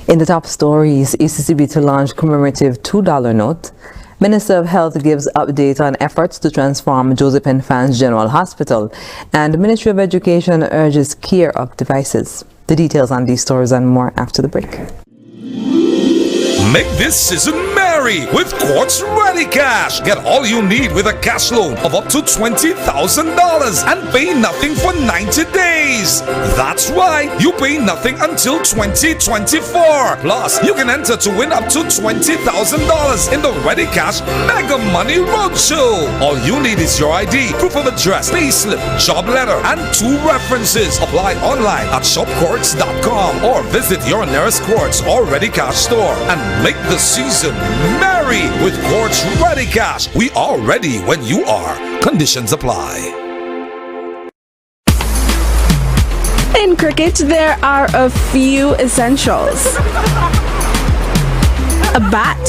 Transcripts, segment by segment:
In the top stories, ECCB to launch commemorative $2 note. Minister of Health gives update on efforts to transform Joseph Infants General Hospital, and Ministry of Education urges care of devices. The details on these stories and more after the break. Make this season merry with Quartz Ready Cash. Get all you need with a cash loan of up to $20,000 and pay nothing for 90 days. That's right, you pay nothing until 2024. Plus, you can enter to win up to $20,000 in the Ready Cash Mega Money Roadshow. All you need is your ID, proof of address, payslip, job letter, and 2 references. Apply online at shopquartz.com or visit your nearest Quartz or Ready Cash store and make the season merry with Quartz Ready Cash. We are ready when you are. Conditions apply. In cricket, there are a few essentials: a bat,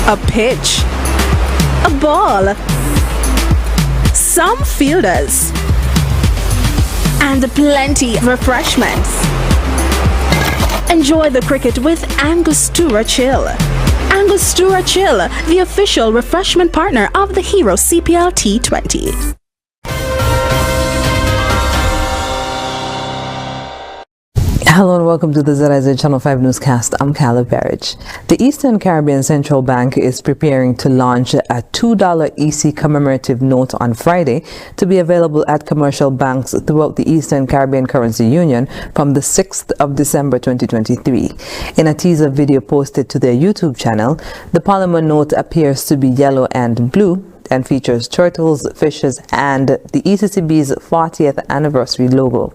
a pitch, a ball, some fielders, and plenty of refreshments. Enjoy the cricket with Angostura Chill. Angostura Chill, the official refreshment partner of the Hero CPL T20. Hello and welcome to the ZIZ Channel 5 newscast. I'm Carla Berridge. The Eastern Caribbean Central Bank is preparing to launch a $2 EC commemorative note on Friday to be available at commercial banks throughout the Eastern Caribbean Currency Union from the 6th of December 2023. In a teaser video posted to their YouTube channel, the polymer note appears to be yellow and blue and features turtles, fishes, and the ECCB's 40th anniversary logo.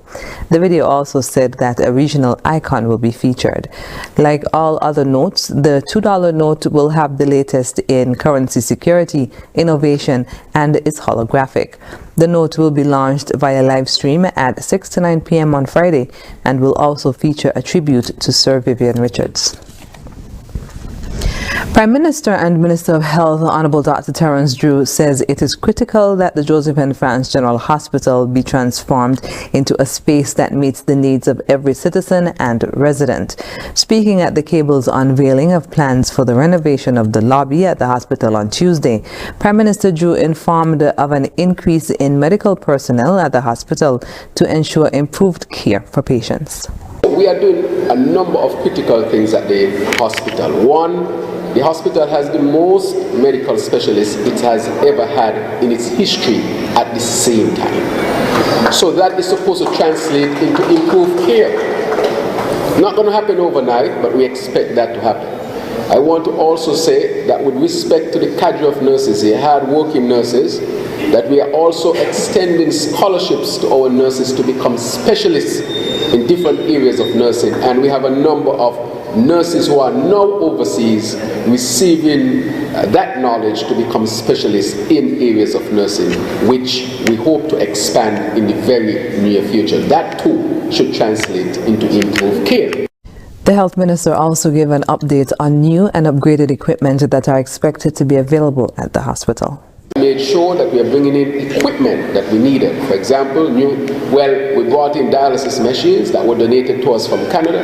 The video also said that a regional icon will be featured. Like all other notes, the $2 note will have the latest in currency security, innovation, and is holographic. The note will be launched via live stream at 6 to 9 p.m. on Friday and will also feature a tribute to Sir Vivian Richards. Prime Minister and Minister of Health, Honorable Dr. Terence Drew, says it is critical that the Joseph Infants General Hospital be transformed into a space that meets the needs of every citizen and resident. Speaking at the cable's unveiling of plans for the renovation of the lobby at the hospital on Tuesday, Prime Minister Drew informed of an increase in medical personnel at the hospital to ensure improved care for patients. We are doing a number of critical things at the hospital. One, the hospital has the most medical specialists it has ever had in its history at the same time. So that is supposed to translate into improved care. Not going to happen overnight, but we expect that to happen. I want to also say that with respect to the cadre of nurses here, hard-working nurses, that we are also extending scholarships to our nurses to become specialists in different areas of nursing, and we have a number of nurses who are now overseas receiving that knowledge to become specialists in areas of nursing, which we hope to expand in the very near future. That too should translate into improved care. The Health Minister also gave an update on new and upgraded equipment that are expected to be available at the hospital. We made sure that we are bringing in equipment that we needed. For example, we brought in dialysis machines that were donated to us from Canada,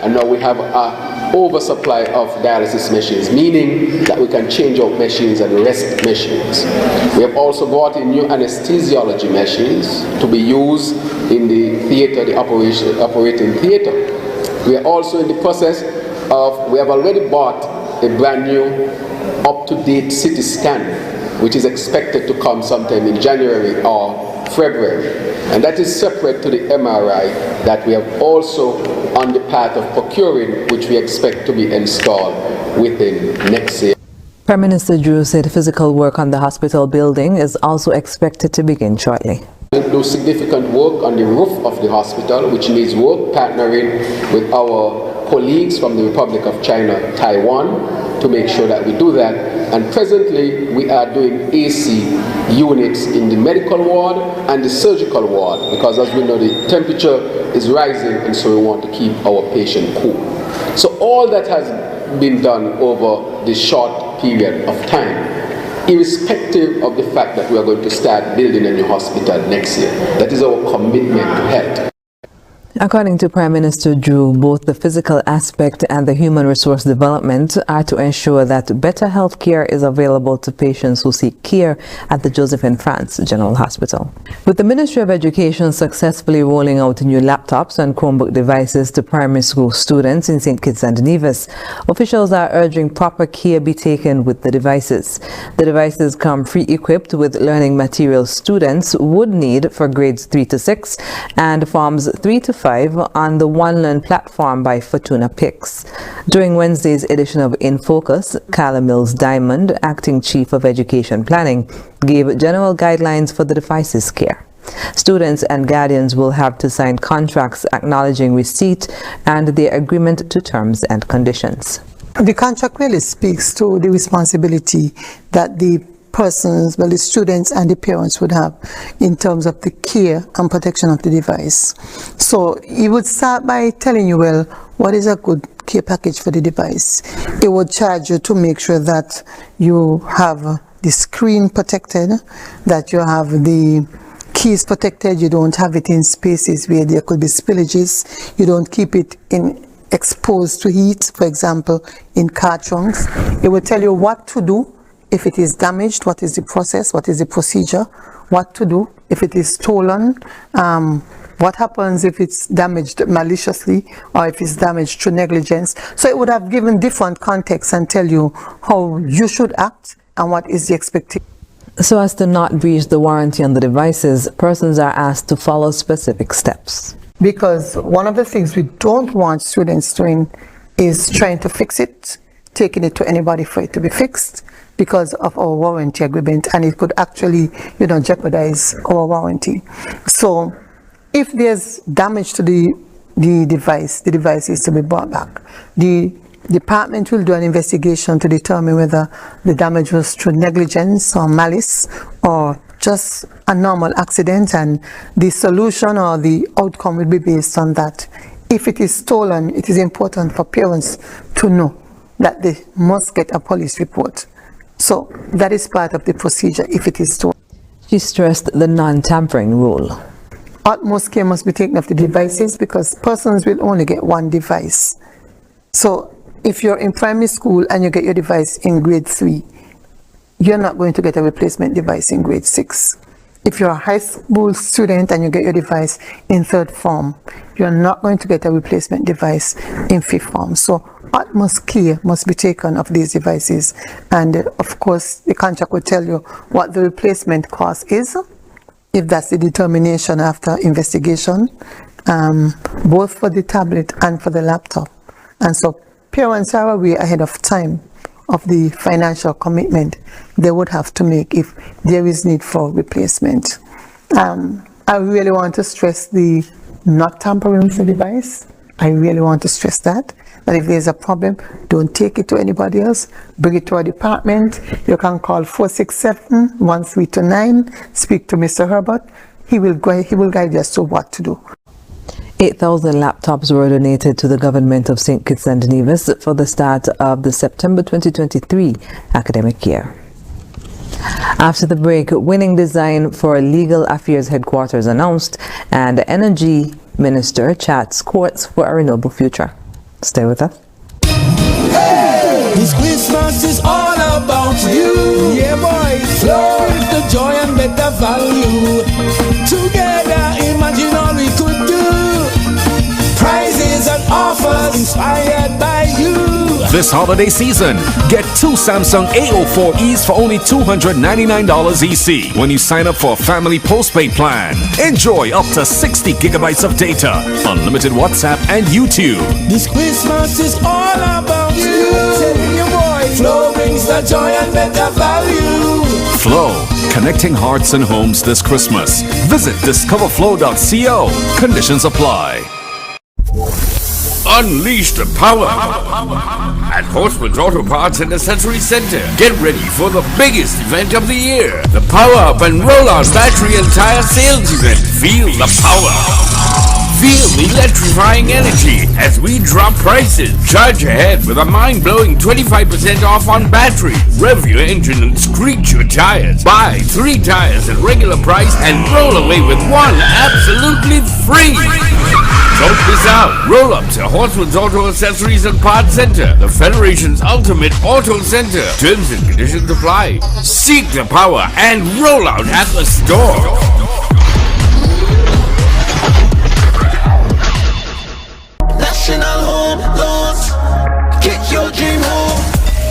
and now we have an oversupply of dialysis machines, meaning that we can change out machines and rest machines. We have also brought in new anesthesiology machines to be used in the theater, the operating theater. We are also in the process of, we have already bought a brand new up-to-date CT scan, which is expected to come sometime in January or February. And that is separate to the MRI that we have also on the path of procuring, which we expect to be installed within next year. Prime Minister Drew said physical work on the hospital building is also expected to begin shortly. We do significant work on the roof of the hospital, which needs work, partnering with our colleagues from the Republic of China, Taiwan, to make sure that we do that. And presently, we are doing AC units in the medical ward and the surgical ward, because as we know, the temperature is rising, and so we want to keep our patient cool. So all that has been done over this short period of time, irrespective of the fact that we are going to start building a new hospital next year. That is our commitment to health. According to Prime Minister Drew, both the physical aspect and the human resource development are to ensure that better health care is available to patients who seek care at the Josephine France General Hospital. With the Ministry of Education successfully rolling out new laptops and Chromebook devices to primary school students in St. Kitts and Nevis, officials are urging proper care be taken with the devices. The devices come pre-equipped with learning materials students would need for grades 3 to 6 and forms 3 to 5 on the OneLearn platform by Fortuna Picks. During Wednesday's edition of In Focus, Carla Mills Diamond, Acting Chief of Education Planning, gave general guidelines for the devices care. Students and guardians will have to sign contracts acknowledging receipt and their agreement to terms and conditions. The contract really speaks to the responsibility that the persons, well, the students and the parents would have in terms of the care and protection of the device. So it would start by telling you, well, what is a good care package for the device? It would charge you to make sure that you have the screen protected, that you have the keys protected, you don't have it in spaces where there could be spillages, you don't keep it exposed to heat, for example, in car trunks. It will tell you what to do if it is damaged, what is the process, what is the procedure, what to do if it is stolen, what happens if it's damaged maliciously or if it's damaged through negligence. So it would have given different contexts and tell you how you should act and what is the expectation. So as to not breach the warranty on the devices, persons are asked to follow specific steps. Because one of the things we don't want students doing is trying to fix it, taking it to anybody for it to be fixed because of our warranty agreement, and it could actually, jeopardize our warranty. So if there's damage to the device is to be brought back. The department will do an investigation to determine whether the damage was through negligence or malice or just a normal accident, and the solution or the outcome will be based on that. If it is stolen, it is important for parents to know that they must get a police report. So that is part of the procedure if it is stolen. She stressed the non-tampering rule. Utmost care must be taken of the devices because persons will only get one device. So if you're in primary school and you get your device in grade 3, you're not going to get a replacement device in grade 6. If you're a high school student and you get your device in 3rd form, you're not going to get a replacement device in 5th form. So utmost care must be taken of these devices. And of course, the contract will tell you what the replacement cost is, if that's the determination after investigation, both for the tablet and for the laptop. And so parents are aware ahead of time of the financial commitment they would have to make if there is need for replacement. I really want to stress the not tampering with the device. I really want to stress that if there's a problem, don't take it to anybody else, bring it to our department. You can call 467-1329, speak to Mr. Herbert. He will guide you as to what to do. 8,000 laptops were donated to the government of St. Kitts and Nevis for the start of the September 2023 academic year. After the break, winning design for Legal Affairs Headquarters announced, and the Energy Minister chats courts for a renewable future. Stay with us. This Christmas is all about you. Yeah, boy. Flow with the joy and better value. Together, imagine all we could do. Prizes and offers inspired by you. This holiday season, get 2 Samsung A04Es for only $299 EC when you sign up for a family postpaid plan. Enjoy up to 60 gigabytes of data, unlimited WhatsApp and YouTube. This Christmas is all about you. Tell your boy, Flow brings the joy and better value. Flow, connecting hearts and homes this Christmas. Visit discoverflow.co. Conditions apply. Unleash the power at Horseman's Auto Parts and Accessory Center. Get ready for the biggest event of the year, the Power Up and Roll On Battery and Tire Sales Event. Feel the power. Feel the electrifying energy as we drop prices. Charge ahead with a mind-blowing 25% off on battery. Rev your engine and screech your tires. Buy 3 tires at regular price and roll away with 1 absolutely free. Don't miss out. Roll up to Horseman's Auto Accessories and Parts Center, the Federation's ultimate auto center. Terms and conditions apply. Seek the power and roll out at the store. National Home Loans. Get your dream home.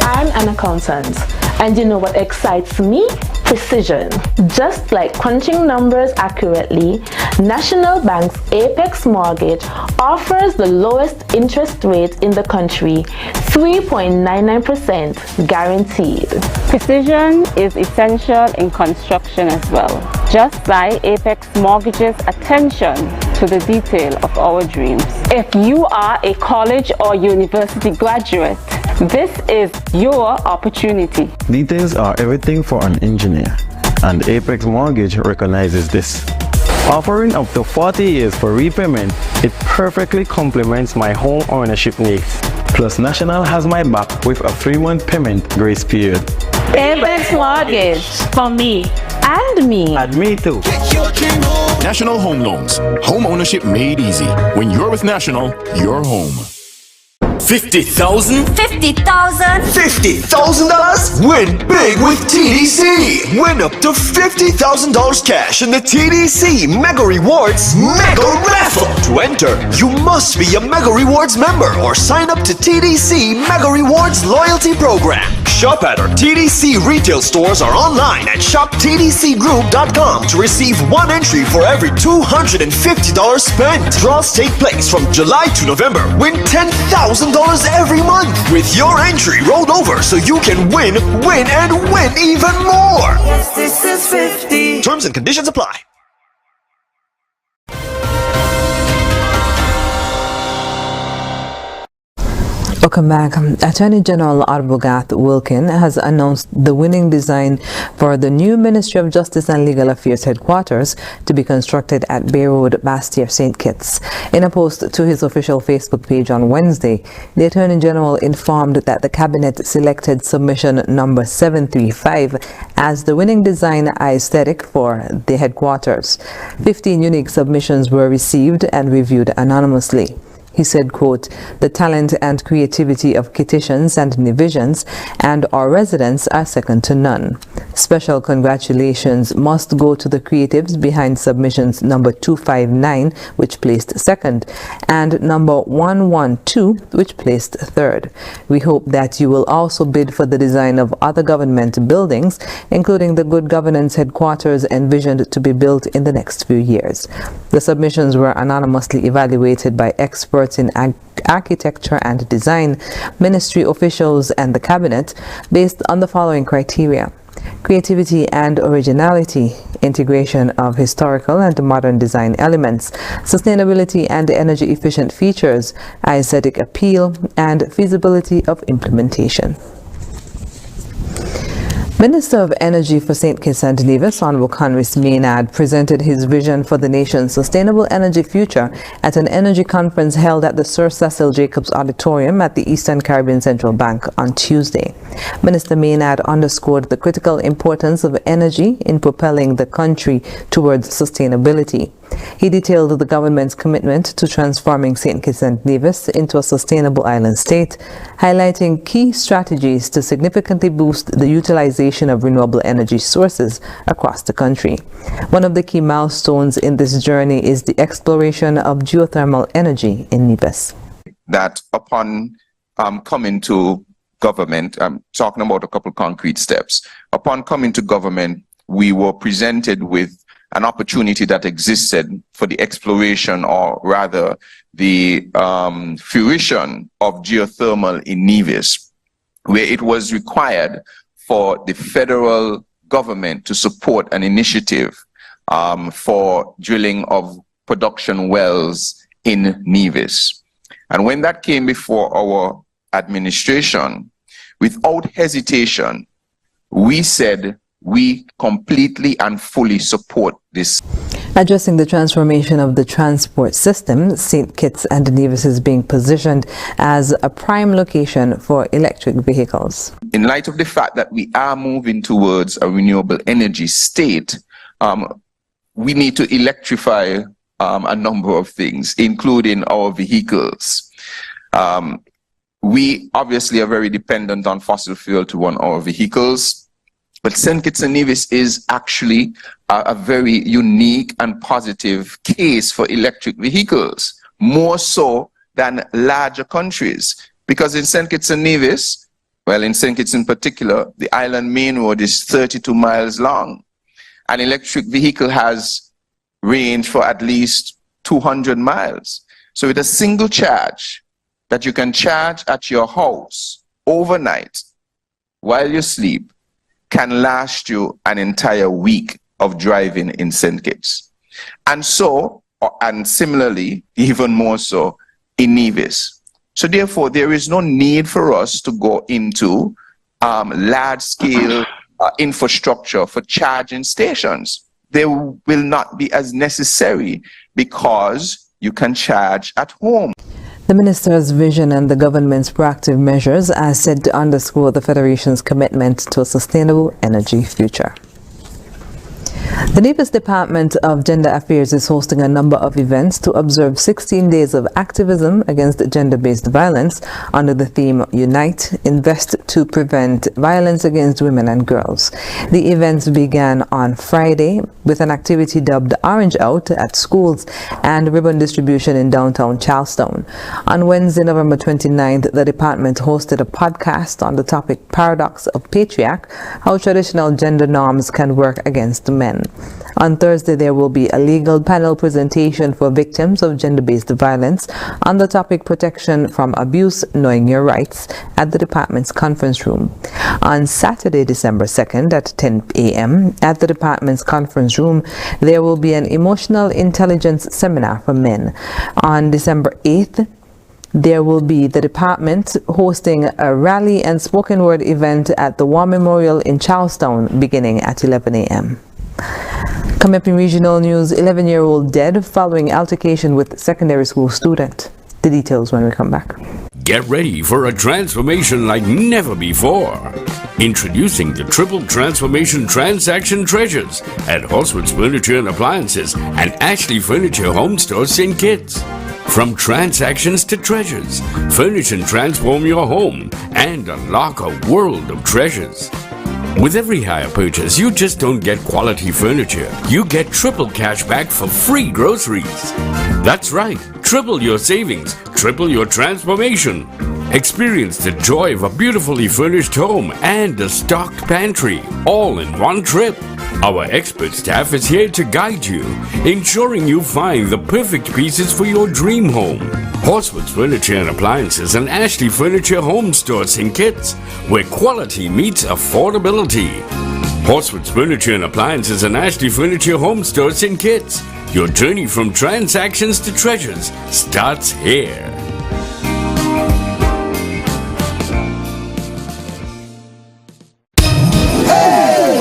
I'm an accountant, and you know what excites me? Precision. Just like crunching numbers accurately, National Bank's Apex Mortgage offers the lowest interest rate in the country, 3.99% guaranteed. Precision is essential in construction as well. Just like Apex Mortgage's attention to the detail of our dreams. If you are a college or university graduate, this is your opportunity. Details are everything for an engineer, and Apex Mortgage recognizes this. Offering up to 40 years for repayment, it perfectly complements my home ownership needs. Plus, National has my back with a 3-month payment grace period. Apex Mortgage for me and me. And me too. Get your dream home. National Home Loans. Home ownership made easy. When you're with National, you're home. 50,000? $50,000. $50,000? Win big with TDC! Win up to $50,000 cash in the TDC Mega Rewards Mega Raffle! To enter, you must be a Mega Rewards member or sign up to TDC Mega Rewards Loyalty Program. Shop at our TDC retail stores or online at shoptdcgroup.com to receive 1 entry for every $250 spent. Draws take place from July to November. Win $10,000 every month with your entry rolled over so you can win and win even more. Yes, this is 50. Terms and conditions apply. Welcome back. Attorney General Advocacy Wilkin has announced the winning design for the new Ministry of Justice and Legal Affairs headquarters to be constructed at Bay Road, Bastyr, St. Kitts. In a post to his official Facebook page on Wednesday, the Attorney General informed that the Cabinet selected submission number 735 as the winning design aesthetic for the headquarters. 15 unique submissions were received and reviewed anonymously. He said, quote, "The talent and creativity of Kittitians and Nivisians and our residents are second to none. Special congratulations must go to the creatives behind submissions number 259, which placed second, and number 112, which placed third. We hope that you will also bid for the design of other government buildings, including the Good Governance headquarters envisioned to be built in the next few years." The submissions were anonymously evaluated by experts in architecture and design, ministry officials, and the cabinet based on the following criteria: creativity and originality, integration of historical and modern design elements, sustainability and energy efficient features, aesthetic appeal, and feasibility of implementation. Minister of Energy for St. Kitts and Nevis, Honorable Conris Maynard, presented his vision for the nation's sustainable energy future at an energy conference held at the Sir Cecil Jacobs Auditorium at the Eastern Caribbean Central Bank on Tuesday. Minister Maynard underscored the critical importance of energy in propelling the country towards sustainability. He detailed the government's commitment to transforming St. Kitts and Nevis into a sustainable island state, highlighting key strategies to significantly boost the utilization of renewable energy sources across the country. One of the key milestones in this journey is the exploration of geothermal energy in Nevis. That upon coming to government, I'm talking about a couple concrete steps. Upon coming to government, we were presented with an opportunity that existed for the exploration, or rather the fruition of geothermal in Nevis, where it was required for the federal government to support an initiative for drilling of production wells in Nevis. And when that came before our administration, without hesitation, we said we completely and fully support this. Addressing the transformation of the transport system, St. Kitts and Nevis is being positioned as a prime location for electric vehicles. In light of the fact that we are moving towards a renewable energy state, we need to electrify a number of things, including our vehicles. We obviously are very dependent on fossil fuel to run our vehicles, but St. Kitts and Nevis is actually a very unique and positive case for electric vehicles, more so than larger countries. Because in St. Kitts and Nevis, well, in St. Kitts in particular, the island main road is 32 miles long. An electric vehicle has range for at least 200 miles. So with a single charge that you can charge at your house overnight while you sleep can last you an entire week of driving in St. Kitts. And so, and similarly, even more so in Nevis. So therefore, there is no need for us to go into large-scale infrastructure for charging stations. They will not be as necessary because you can charge at home. The minister's vision and the government's proactive measures are said to underscore the Federation's commitment to a sustainable energy future. The Nevis Department of Gender Affairs is hosting a number of events to observe 16 days of activism against gender-based violence under the theme Unite, Invest to Prevent Violence Against Women and Girls. The events began on Friday with an activity dubbed Orange Out at schools and ribbon distribution in downtown Charlestown. On Wednesday, November 29th, the department hosted a podcast on the topic Paradox of Patriarch, how traditional gender norms can work against men. On Thursday, there will be a legal panel presentation for victims of gender-based violence on the topic Protection from Abuse, Knowing Your Rights at the department's conference room. On Saturday, December 2nd at 10 a.m. at the department's conference room, there will be an emotional intelligence seminar for men. On December 8th, there will be the department hosting a rally and spoken word event at the War Memorial in Charlestown beginning at 11 a.m. Coming up in regional news, 11-year-old dead following altercation with secondary school student. The details when we come back. Get ready for a transformation like never before. Introducing the Triple Transformation Transaction Treasures at Horsewood's Furniture and Appliances and Ashley Furniture Home Stores St. Kitts. From transactions to treasures, furnish and transform your home and unlock a world of treasures. With every hire purchase, you just don't get quality furniture. You get triple cash back for free groceries. That's right, triple your savings, triple your transformation. Experience the joy of a beautifully furnished home and a stocked pantry, all in one trip. Our expert staff is here to guide you, ensuring you find the perfect pieces for your dream home. Horsewood's Furniture and Appliances and Ashley Furniture Home Stores in Kitts, where quality meets affordability. Horsewood's Furniture and Appliances and Ashley Furniture Home Stores in Kitts. Your journey from transactions to treasures starts here.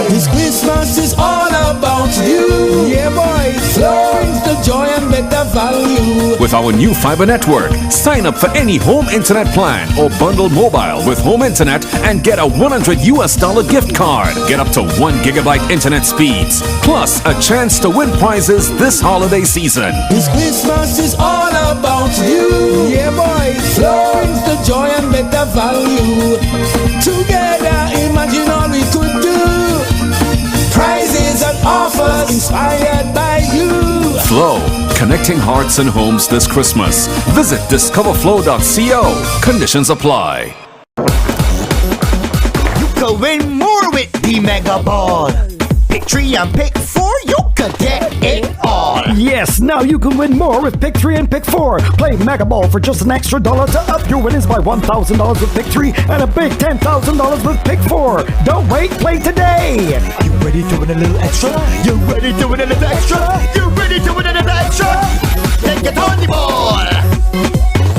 This Christmas is all about you. Yeah, boy. Flow is the joy and better value. With our new fiber network, sign up for any home internet plan or bundle mobile with home internet and get a $100 gift card. Get up to 1 gigabyte internet speeds, plus a chance to win prizes this holiday season. This Christmas is all about you. Yeah, boy. Flow is the joy and better value. Together, imagine all we could do. Prizes and offers inspired by you. Flow, connecting hearts and homes this Christmas. Visit discoverflow.co. Conditions apply. You can win more with the Mega Ball. Pick 3 and pick 4, you can get it all. Yes, now you can win more with Pick 3 and Pick 4. Play Mega Ball for just an extra $1 to up your winnings by $1,000 with Pick 3 and a big $10,000 with Pick 4. Don't wait, play today. You ready to win a little extra? You ready to win a little extra? You ready to win a little extra? Then get on the ball.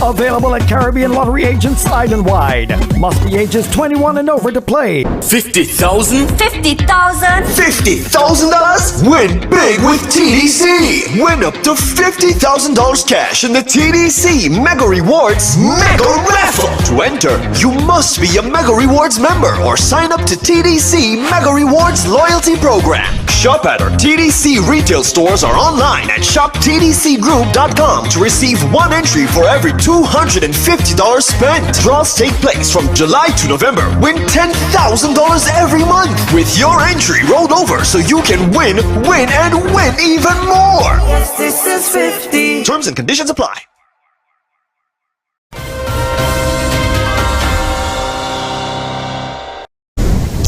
A available at Caribbean Lottery agents island-wide. Must be ages 21 and over to play. $50,000? $50,000? $50,000? Win big with TDC! Win up to $50,000 cash in the TDC Mega Rewards Mega Raffle! To enter, you must be a Mega Rewards member or sign up to TDC Mega Rewards Loyalty Program. Shop at our TDC retail stores or online at shoptdcgroup.com to receive one entry for every $250 spent. Draws take place from July to November. Win $10,000 every month with your entry rolled over so you can win, and win even more. Yes, this is 50. Terms and conditions apply.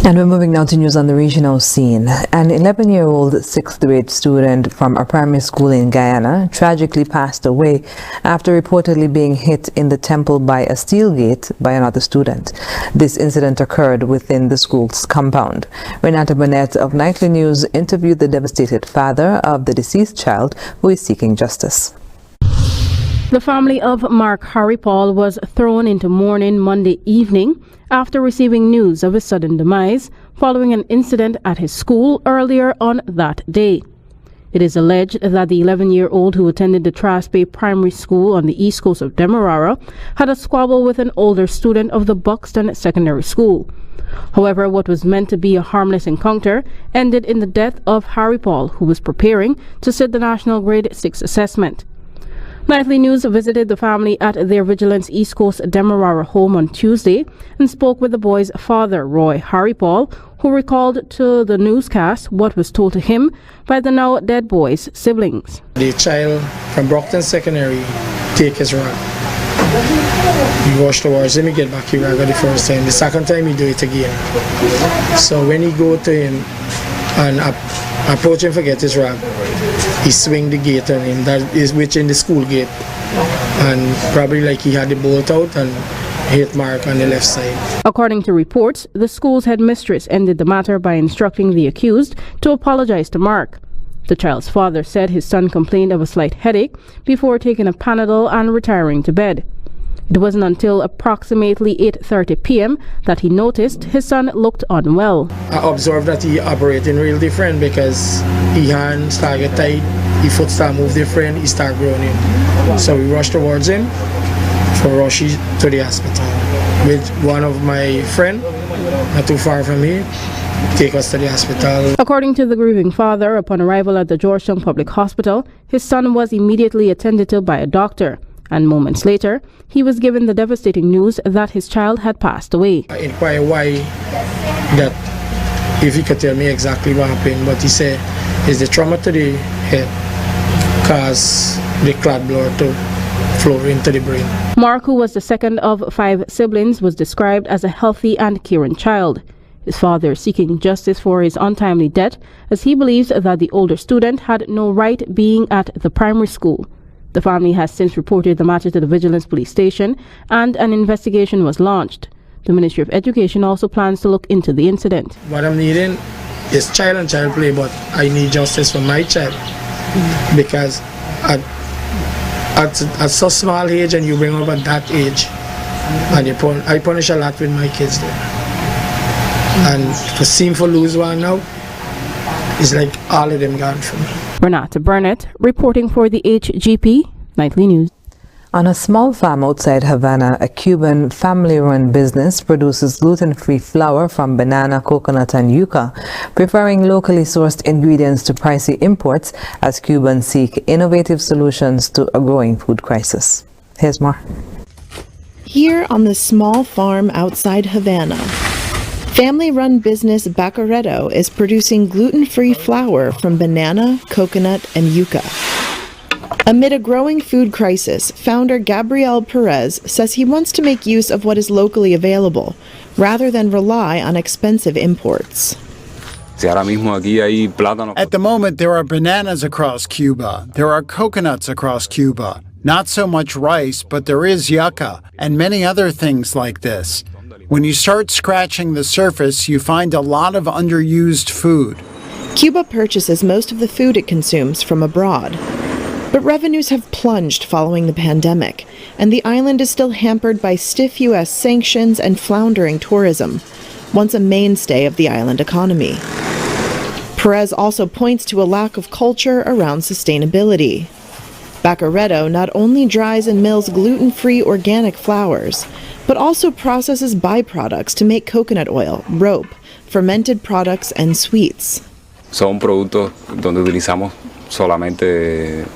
And we're moving now to news on the regional scene. An 11-year-old 6th grade student from a primary school in Guyana tragically passed away after reportedly being hit in the temple by a steel gate by another student. This incident occurred within the school's compound. Renata Burnett of Nightly News interviewed the devastated father of the deceased child, who is seeking justice. The family of Mark Harry Paul was thrown into mourning Monday evening after receiving news of his sudden demise following an incident at his school earlier on that day. It is alleged that the 11-year-old who attended the Trask Bay Primary School on the east coast of Demerara had a squabble with an older student of the Buxton Secondary School. However, what was meant to be a harmless encounter ended in the death of Harry Paul, who was preparing to sit the National Grade 6 assessment. Nightly News visited the family at their Vigilance East Coast Demerara home on Tuesday and spoke with the boy's father, Roy Harry Paul, who recalled to the newscast what was told to him by the now dead boy's siblings. The child from Brockton Secondary take his rag. He rushed towards him, he get back his rag the first time. The second time he do it again. So when he go to him and approach him to get his rag, he swing the gate on him, that is which in the school gate, and probably like he had the bolt out and hit Mark on the left side. According to reports, the school's headmistress ended the matter by instructing the accused to apologize to Mark. The child's father said his son complained of a slight headache before taking a Panadol and retiring to bed. It wasn't until approximately 8:30 p.m. that he noticed his son looked unwell. I observed that he operating real different because his hand started tight, his foot started move different, he started groaning. So we rushed towards him for rush to the hospital with one of my friend, not too far from here, take us to the hospital. According to the grieving father, upon arrival at the Georgetown Public Hospital, his son was immediately attended to by a doctor. And moments later, he was given the devastating news that his child had passed away. I inquired why, that if he could tell me exactly what happened, but he said it's the trauma to the head caused the clot blood to flow into the brain. Mark, who was the second of 5 siblings, was described as a healthy and caring child. His father is seeking justice for his untimely death, as he believes that the older student had no right being at the primary school. The family has since reported the matter to the Vigilance Police Station and an investigation was launched. The Ministry of Education also plans to look into the incident. What I'm needing is child and child play, but I need justice for my child. Because at so small age and you bring up at that age, and I punish a lot with my kids there. And to see him for lose one now, it's like all of them gone from me. Renata Burnett, reporting for the HGP Nightly News. On a small farm outside Havana, a Cuban family-run business produces gluten-free flour from banana, coconut, and yucca, preferring locally sourced ingredients to pricey imports as Cubans seek innovative solutions to a growing food crisis. Here's more. Here on the small farm outside Havana, family-run business Bacaretto is producing gluten-free flour from banana, coconut, and yucca. Amid a growing food crisis, founder Gabriel Perez says he wants to make use of what is locally available, rather than rely on expensive imports. At the moment, there are bananas across Cuba. There are coconuts across Cuba. Not so much rice, but there is yucca and many other things like this. When you start scratching the surface, you find a lot of underused food. Cuba purchases most of the food it consumes from abroad. But revenues have plunged following the pandemic, and the island is still hampered by stiff U.S. sanctions and floundering tourism, once a mainstay of the island economy. Perez also points to a lack of culture around sustainability. Bacaretto not only dries and mills gluten-free organic flours, but also processes byproducts to make coconut oil, rope, fermented products, and sweets. Son productos donde utilizamos solamente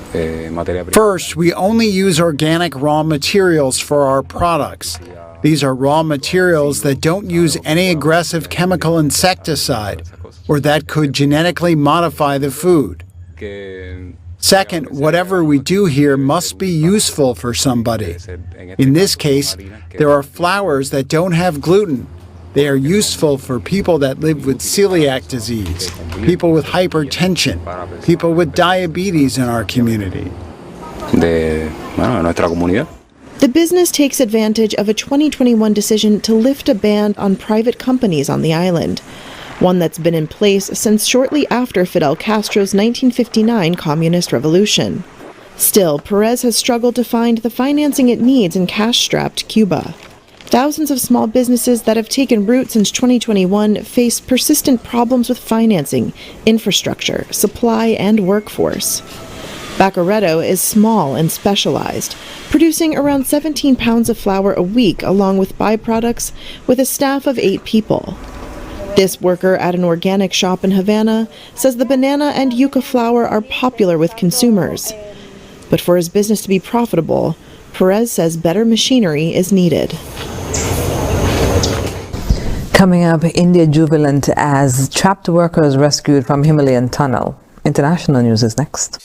materia prima. First, we only use organic raw materials for our products. These are raw materials that don't use any aggressive chemical insecticide or that could genetically modify the food. Second, whatever we do here must be useful for somebody. In this case, there are flours that don't have gluten. They are useful for people that live with celiac disease, people with hypertension, people with diabetes in our community. The business takes advantage of a 2021 decision to lift a ban on private companies on the island, one that's been in place since shortly after Fidel Castro's 1959 communist revolution. Still, Perez has struggled to find the financing it needs in cash-strapped Cuba. Thousands of small businesses that have taken root since 2021 face persistent problems with financing, infrastructure, supply, and workforce. Bacaretto is small and specialized, producing around 17 pounds of flour a week along with byproducts, with a staff of 8 people. This worker at an organic shop in Havana says the banana and yucca flour are popular with consumers. But for his business to be profitable, Perez says better machinery is needed. Coming up, India jubilant as trapped workers rescued from Himalayan tunnel. International news is next.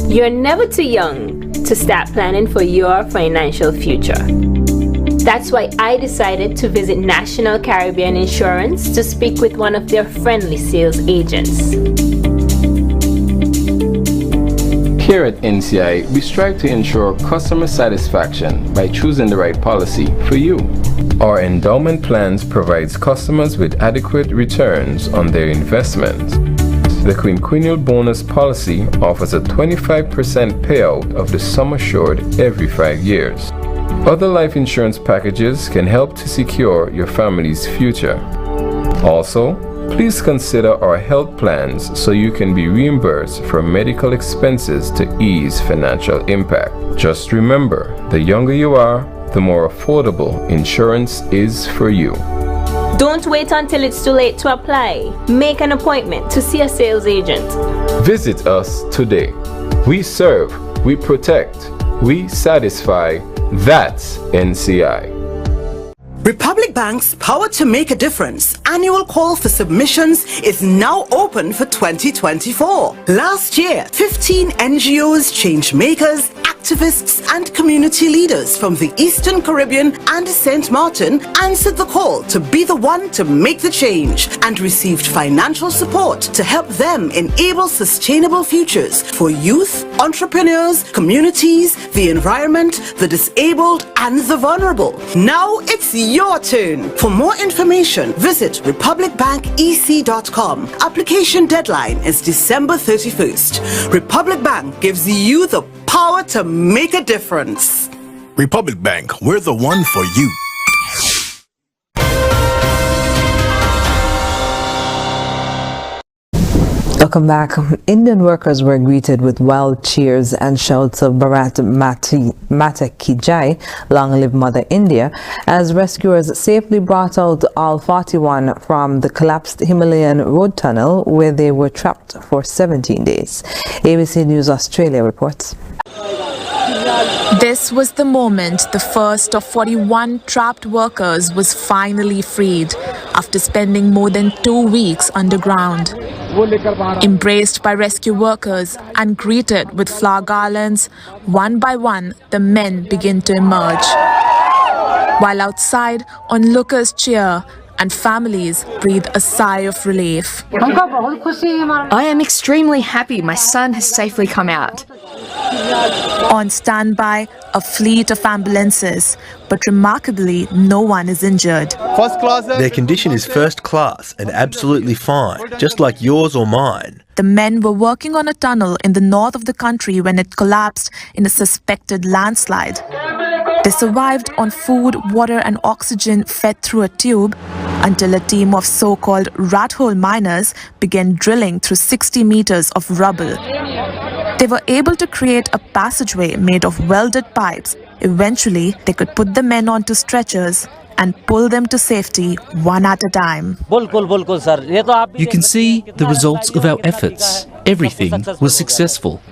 You're never too young to start planning for your financial future. That's why I decided to visit National Caribbean Insurance to speak with one of their friendly sales agents. Here at NCI, we strive to ensure customer satisfaction by choosing the right policy for you. Our endowment plans provides customers with adequate returns on their investments. The quinquennial bonus policy offers a 25% payout of the sum assured every 5 years. Other life insurance packages can help to secure your family's future. Also, please consider our health plans so you can be reimbursed for medical expenses to ease financial impact. Just remember, the younger you are, the more affordable insurance is for you. Don't wait until it's too late to apply. Make an appointment to see a sales agent. Visit us today. We serve, we protect, we satisfy. That's NCI. Republic Bank's Power to Make a Difference annual call for submissions is now open for 2024. Last year, 15 NGOs, change makers, activists, and community leaders from the Eastern Caribbean and St. Martin answered the call to be the one to make the change and received financial support to help them enable sustainable futures for youth, entrepreneurs, communities, the environment, the disabled, and the vulnerable. Now it's your turn. For more information, visit republicbanbec.com. Application deadline is December 31st. Republic Bank gives you the power to make a difference. Republic Bank, we're the one for you. Welcome back. Indian workers were greeted with wild cheers and shouts of Bharat Mata Ki Jai, long live Mother India, as rescuers safely brought out all 41 from the collapsed Himalayan road tunnel where they were trapped for 17 days. ABC News Australia reports. This was the moment the first of 41 trapped workers was finally freed after spending more than 2 weeks underground. Embraced by rescue workers and greeted with flower garlands, one by one the men begin to emerge. While outside, onlookers cheer and families breathe a sigh of relief. I am extremely happy my son has safely come out. On standby, a fleet of ambulances, but remarkably, no one is injured. Their condition is first class and absolutely fine, just like yours or mine. The men were working on a tunnel in the north of the country when it collapsed in a suspected landslide. They survived on food, water and oxygen fed through a tube until a team of so-called rat hole miners began drilling through 60 meters of rubble. They were able to create a passageway made of welded pipes. Eventually, they could put the men onto stretchers and pull them to safety one at a time. You can see the results of our efforts. Everything was successful.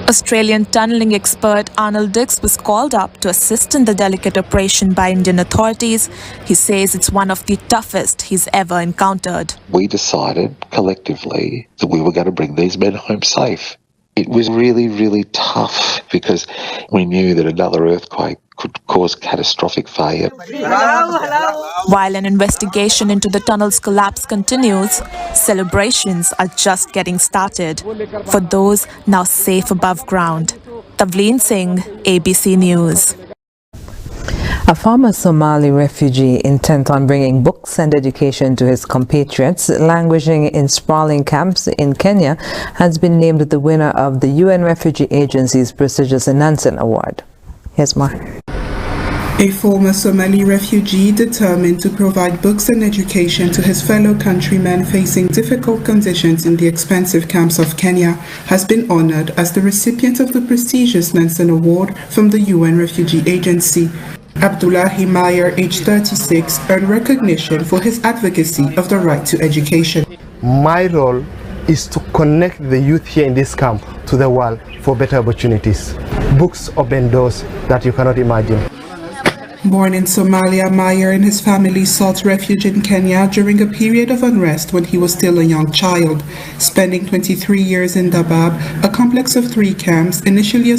Australian tunnelling expert Arnold Dix was called up to assist in the delicate operation by Indian authorities. He says it's one of the toughest he's ever encountered. We decided collectively that we were going to bring these men home safe. It was really, really tough because we knew that another earthquake could cause catastrophic failure. While an investigation into the tunnel's collapse continues, celebrations are just getting started for those now safe above ground. Tavleen Singh, ABC News. A former Somali refugee intent on bringing books and education to his compatriots languishing in sprawling camps in Kenya has been named the winner of the UN Refugee Agency's prestigious Nansen Award. Here's more. A former Somali refugee determined to provide books and education to his fellow countrymen facing difficult conditions in the expensive camps of Kenya has been honored as the recipient of the prestigious Nansen Award from the UN Refugee Agency. Abdullahi Mayer, age 36, earned recognition for his advocacy of the right to education. My role is to connect the youth here in this camp to the world for better opportunities. Books open doors that you cannot imagine. Born in Somalia, Mayer and his family sought refuge in Kenya during a period of unrest when he was still a young child, spending 23 years in Dadaab, a complex of 3 camps initially established